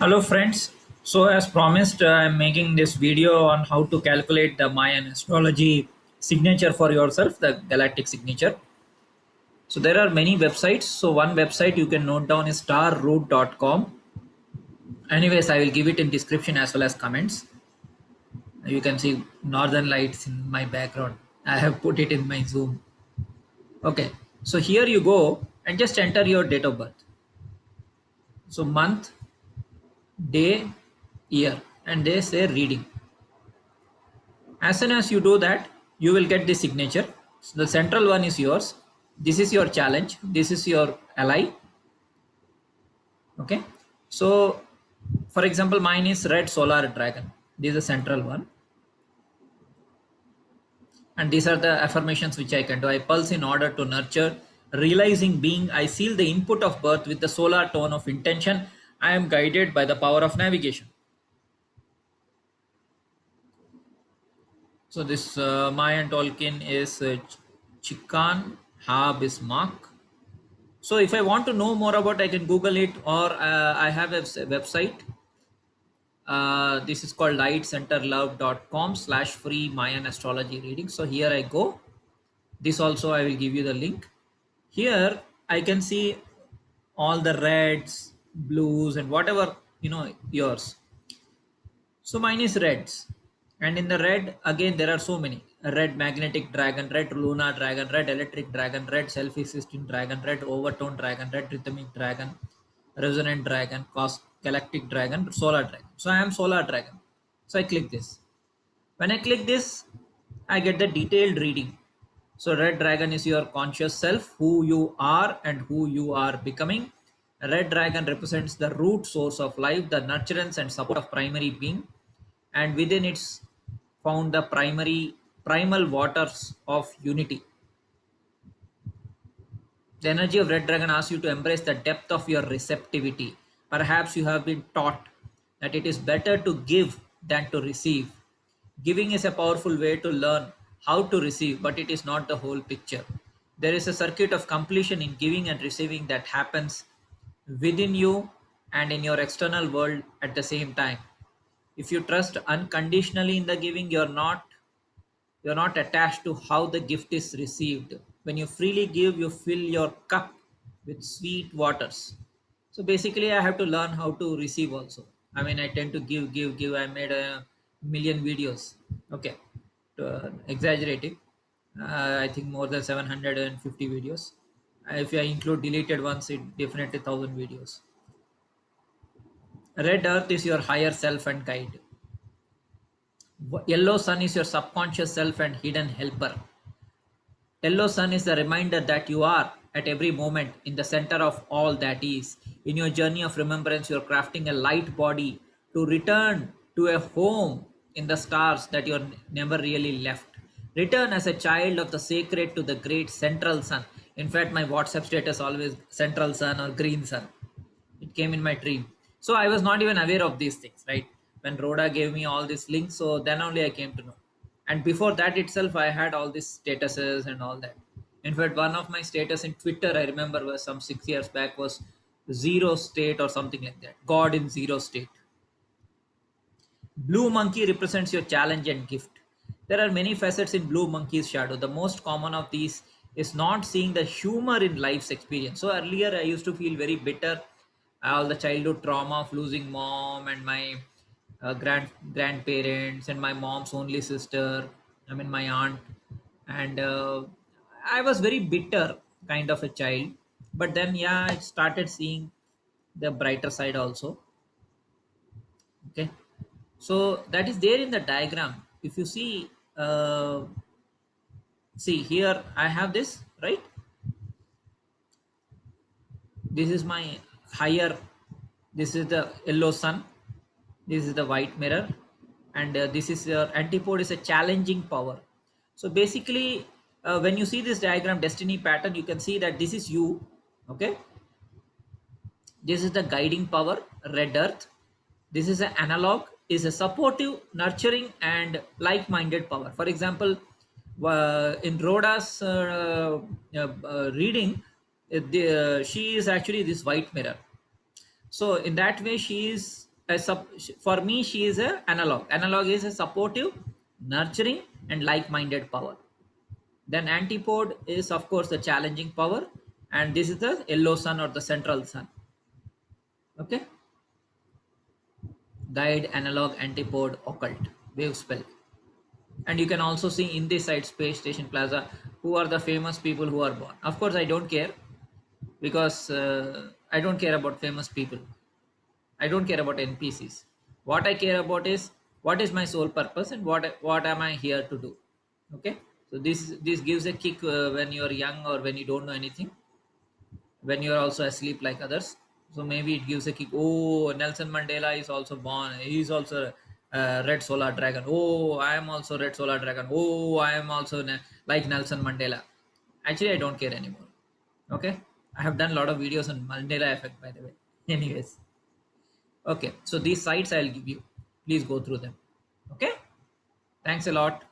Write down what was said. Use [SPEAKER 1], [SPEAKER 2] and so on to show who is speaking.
[SPEAKER 1] Hello friends. So as promised, I'm making this video on how to calculate the Mayan astrology signature for yourself, the galactic signature. So there are many websites. So one website you can note down is starroot.com. Anyways, I will give it in description as well as comments. You can see northern lights in my background. I have put it in my Zoom. Okay. So here you go and just enter your date of birth. So month, day, year, and they say reading. As soon as you do that, you will get the signature. So the central one is yours. This is your challenge. This is your ally. Okay. So, for example, mine is red solar dragon. This is the central one. And these are the affirmations which I can do. I pulse in order to nurture, realizing being. I seal the input of birth with the solar tone of intention. I am guided by the power of navigation. So this Mayan Tolkien is Chikan Ha Bismarck. So if I want to know more about, I can Google it, or I have a website. This is called lightcenterlove.com/free Mayan astrology reading. So here I go. This also I will give you the link. Here I can see all the reds, blues, and whatever yours. So mine is reds. And in the red, again, there are so many. A red magnetic dragon, red lunar dragon, red electric dragon, red self-existing dragon, red overtone dragon, red rhythmic dragon, resonant dragon, galactic dragon, solar dragon. So I am solar dragon. So I click this. When I click this, I get the detailed reading. So red dragon is your conscious self, who you are and who you are becoming. Red dragon represents the root source of life, the nurturance and support of primary being, and within it's found the primal waters of unity. The energy of red dragon asks you to embrace the depth of your receptivity. Perhaps you have been taught that it is better to give than to receive. Giving is a powerful way to learn how to receive, but it is not the whole picture. There is a circuit of completion in giving and receiving that happens within you and in your external world at the same time. If you trust unconditionally in the giving, you're not attached to how the gift is received. When you freely give, you fill your cup with sweet waters. So basically, I have to learn how to receive also. I mean, I tend to give. I made a million videos. Okay, exaggerating. I think more than 750 videos. If I include deleted ones, it definitely 1,000 videos. Red Earth is your higher self and guide. Yellow sun is your subconscious self and hidden helper. Yellow sun is the reminder that you are at every moment in the center of all that is. In your journey of remembrance, you are crafting a light body to return to a home in the stars that you never really left. Return as a child of the sacred to the great central sun. In fact, my WhatsApp status always central sun or green sun. It came in my dream. So I was not even aware of these things, right? When Rhoda gave me all these links, so then only I came to know. And before that itself, I had all these statuses and all that. In fact, one of my status in Twitter, I remember, was some 6 years back, was zero state or something like that. God in zero state. Blue monkey represents your challenge and gift. There are many facets in blue monkey's shadow. The most common of these is not seeing the humor in life's experience. So earlier I used to feel very bitter, all the childhood trauma of losing mom and my grandparents and my mom's only sister. I mean my aunt, and I was very bitter kind of a child. But then yeah, I started seeing the brighter side also. Okay, so that is there in the diagram. If you see, see here I have this, right? This is my higher. This is the yellow sun. This is the white mirror, and this is your antipode is a challenging power. So basically, when you see this diagram destiny pattern, you can see that this is you. Okay, this is the guiding power, red earth. This is an analog, is a supportive, nurturing, and like-minded power. For example, in Rhoda's reading, she is actually this white mirror. So in that way she is for me she is a analog is a supportive, nurturing and like-minded power. Then antipode is of course the challenging power, and this is the yellow sun or the central sun. Okay, guide, analog, antipode, occult, wave spell. And you can also see in this side space station plaza who are the famous people who are born. Of course I don't care, because I don't care about famous people. I don't care about npcs. What I care about is what is my sole purpose and what am I here to do. Okay, so this gives a kick when you're young or when you don't know anything, when you're also asleep like others. So maybe it gives a kick. Oh, Nelson Mandela is also born, he's also red solar dragon. Oh, I am also red solar dragon. Oh, I am also like Nelson Mandela. Actually I don't care anymore. Okay, I have done a lot of videos on Mandela effect, by the way. Anyways, okay, so these sites I'll give you, please go through them. Okay, thanks a lot.